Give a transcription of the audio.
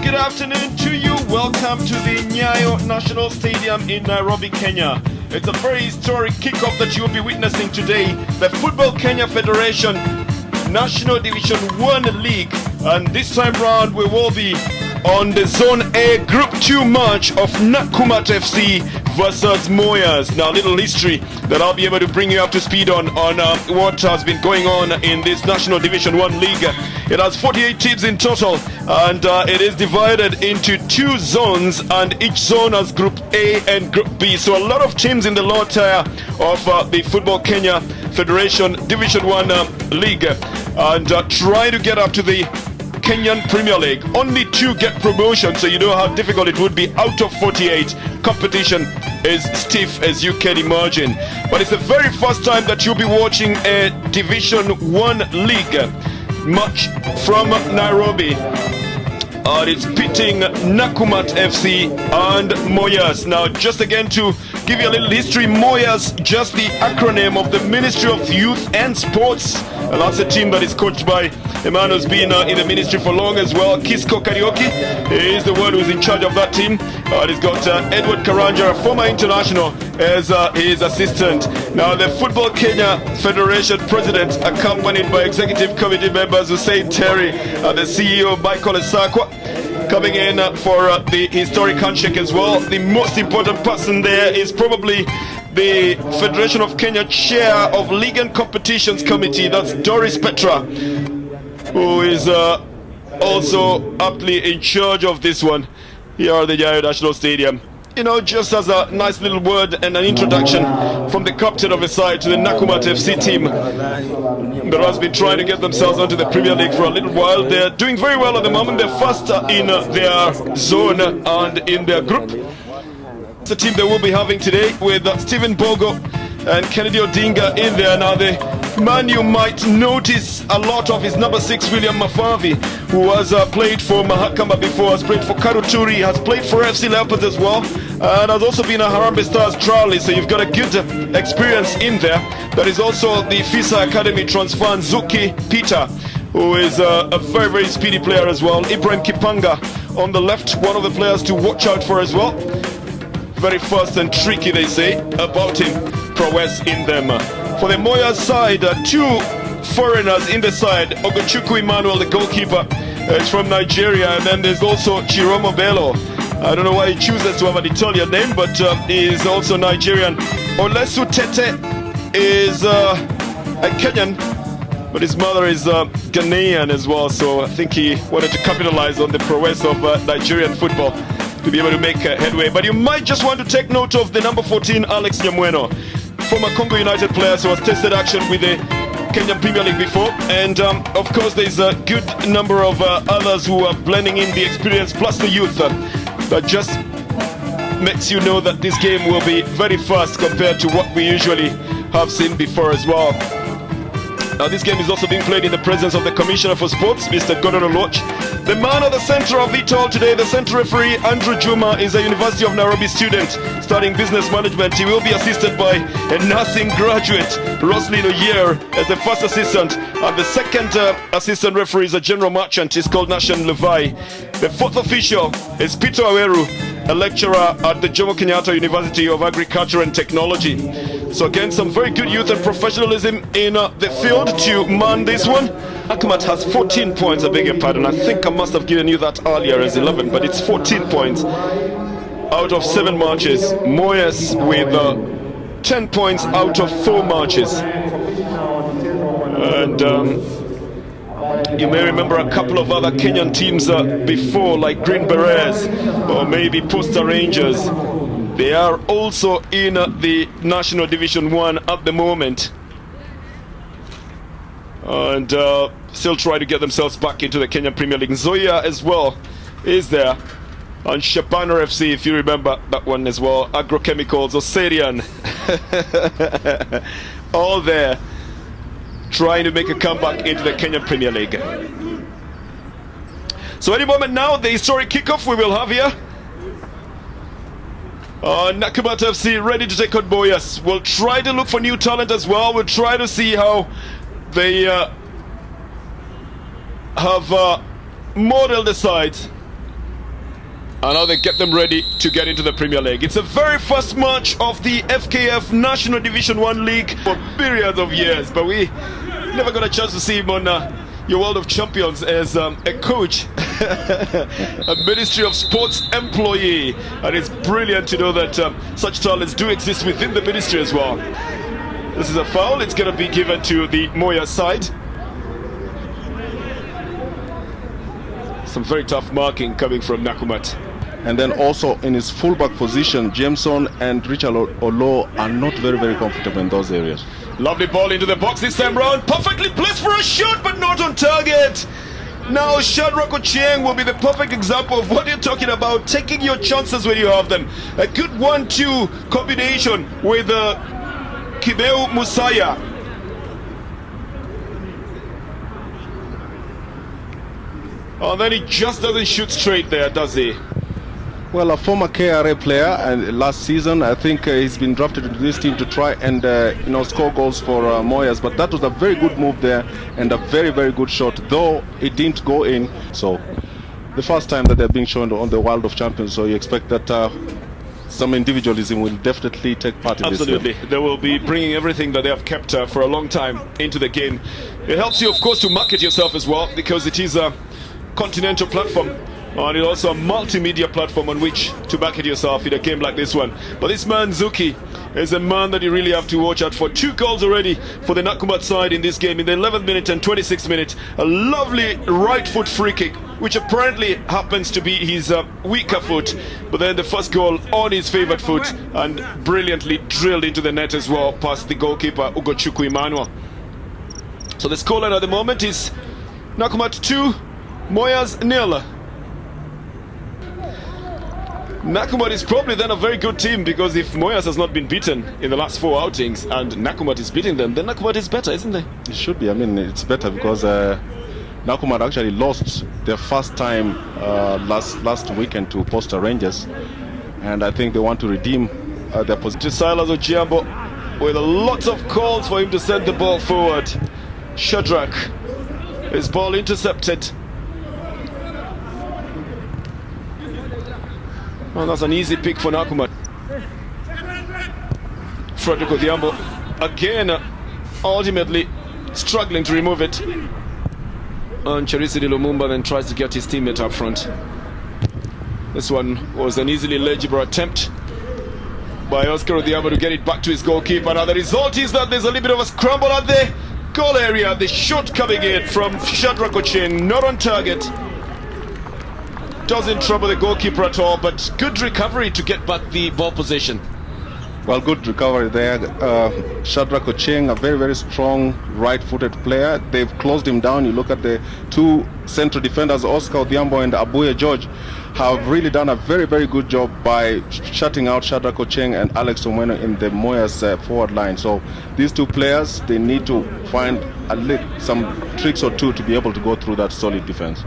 good afternoon to you. Welcome to the Nyayo National Stadium in Nairobi, Kenya. It's a very historic kickoff that you will be witnessing today. The Football Kenya Federation National Division 1 League. And this time round we will be on the Zone A Group 2 match of Nakumatt FC versus Moyas. Now, a little history that I'll be able to bring you up to speed on what has been going on in this National Division 1 League. It has 48 teams in total, and it is divided into 2 zones, and each zone has Group A and Group B. So a lot of teams in the lower tier of the Football Kenya Federation Division 1 League, and try to get up to the Kenyan Premier League. Only 2 get promotion, so you know how difficult it would be out of 48. Competition is stiff, as you can imagine. But it's the very first time that you'll be watching a Division 1 League match from Nairobi. And it's pitting Nakumatt FC and Moyas. Now, just again to give you a little history, Moyas, just the acronym of the Ministry of Youth and Sports. And that's a team that is coached by a man who's been in the ministry for long as well. Kisco Karaoke is the one who's in charge of that team. He's got Edward Karanja, a former international, as his assistant. Now, the Football Kenya Federation president, accompanied by executive committee members Hussein Terry, the CEO Michael Esakwa, coming in for the historic handshake as well. The most important person there is probably the Federation of Kenya Chair of League and Competitions Committee. That's Doris Petra, who is also aptly in charge of this one here at the Nyayo National Stadium. You know, just as a nice little word and an introduction from the captain of the side to the Nakumatt FC team that has been trying to get themselves onto the Premier League for a little while. They're doing very well at the moment. They're first in their zone and in their group. It's the team they will be having today with Stephen Bogo and Kennedy Odinga in there. Now, the man you might notice a lot of is number 6, William Mafavi, who has played for Mahakama before, has played for Karuturi, has played for FC Leopards as well, and has also been a Harambee Stars trialist. So you've got a good experience in there. There is also the FISA Academy transfer, Zuki Peter, who is a very, very speedy player as well. Ibrahim Kipanga on the left, one of the players to watch out for as well. Very fast and tricky, they say, about him. Prowess in them. For the Moyas side, 2 foreigners in the side. Ogochukwu Emmanuel, the goalkeeper, is from Nigeria. And then there's also Chiromo Bello. I don't know why he chooses to have an Italian name, but he is also Nigerian. Olesu Tete is a Kenyan, but his mother is Ghanaian as well. So I think he wanted to capitalize on the prowess of Nigerian football to be able to make headway. But you might just want to take note of the number 14, Alex Nyamweno, former Congo United player who has tested action with the Kenyan Premier League before. And of course, there's a good number of others who are blending in the experience plus the youth. That just makes you know that this game will be very fast compared to what we usually have seen before as well. Now, this game is also being played in the presence of the Commissioner for Sports, Mr. Gordon Oloch. The man at the center of it all today, the center referee, Andrew Juma, is a University of Nairobi student studying business management. He will be assisted by a nursing graduate, Roslyn Oyer, as the first assistant. And the second assistant referee is a general merchant. He's called Nashan Levi. The fourth official is Peter Aweru, a lecturer at the Jomo Kenyatta University of Agriculture and Technology. So again, some very good youth and professionalism in the field to man this one. Nakumatt has 14 points, I beg your pardon. I think I must have given you that earlier as 11, but it's 14 points out of 7 matches. Moyas with 10 points out of 4 matches. And you may remember a couple of other Kenyan teams before, like Green Berets or maybe Posta Rangers. They are also in the National Division 1 at the moment. And still try to get themselves back into the Kenyan Premier League. Zoya as well is there. And Shabana FC, if you remember that one as well. Agrochemicals, Osirian. All there, trying to make a comeback into the Kenyan Premier League. So any moment now, the historic kickoff we will have here. Nakumatt FC ready to take on Moyas. We'll try to look for new talent as well. We'll try to see how they have modeled the side And now they get them ready to get into the Premier League. It's the very first match of the FKF National Division 1 League for myriads of years, but we never got a chance to see him on your World of Champions as a coach, a Ministry of Sports employee. And it's brilliant to know that such talents do exist within the ministry as well. This is a foul. It's going to be given to the Moyas side. Some very tough marking coming from Nakumat. And then also in his fullback position, Jameson and Richard Olo are not very comfortable in those areas. Lovely ball into the box this time round. Perfectly placed for a shot, but not on target. Now Shadrack Ochieng will be the perfect example of what you're talking about, taking your chances when you have them. A good 1-2 combination with Kibeu Musaya. Oh, then he just doesn't shoot straight there, does he? Well, a former KRA player, and last season I think he's been drafted into this team to try and score goals for Moyas. But that was a very good move there and a very good shot, though it didn't go in. So the first time that they're being shown on the World of Champions, so you expect that some individualism will definitely take part in this. Absolutely, they will be bringing everything that they have kept for a long time into the game. It helps you, of course, to market yourself as well, because it is a continental platform. And it's also a multimedia platform on which to market yourself in a game like this one. But this man Zuki is a man that you really have to watch out for. 2 goals already for the Nakumat side in this game. In the 11th minute and 26th minute, a lovely right foot free kick, which apparently happens to be his weaker foot. But then the first goal on his favourite foot, and brilliantly drilled into the net as well past the goalkeeper Ugochukwu Emmanuel. So the scoreline at the moment is Nakumat 2, Moyas 0. Nakumat is probably then a very good team, because if Moyas has not been beaten in the last 4 outings and Nakumat is beating them, then Nakumat is better, isn't it? It should be. I mean, it's better because Nakumat actually lost their first time last weekend to Posta Rangers, and I think they want to redeem their position. To Silas Ochiambo with lots of calls for him to send the ball forward. Shadrack, his ball intercepted. Oh, that's an easy pick for Nakumat. Frederick Odhiambo again, ultimately struggling to remove it. And Cherisidi Lumumba then tries to get his teammate up front. This one was an easily legible attempt by Oscar Odhiambo to get it back to his goalkeeper. Now the result is that there's a little bit of a scramble at the goal area. The shot coming in from Shadrack Ochieng, not on target. Doesn't trouble the goalkeeper at all, but good recovery to get back the ball position. Well, good recovery there. Shadrack Ochieng, a very strong right-footed player. They've closed him down. You look at the 2 central defenders, Oscar Odhiambo and Abuya George, have really done a very good job by shutting out Shadrack Ochieng and Alex Omweno in the Moyas forward line. So these 2 players, they need to find some tricks or 2 to be able to go through that solid defense.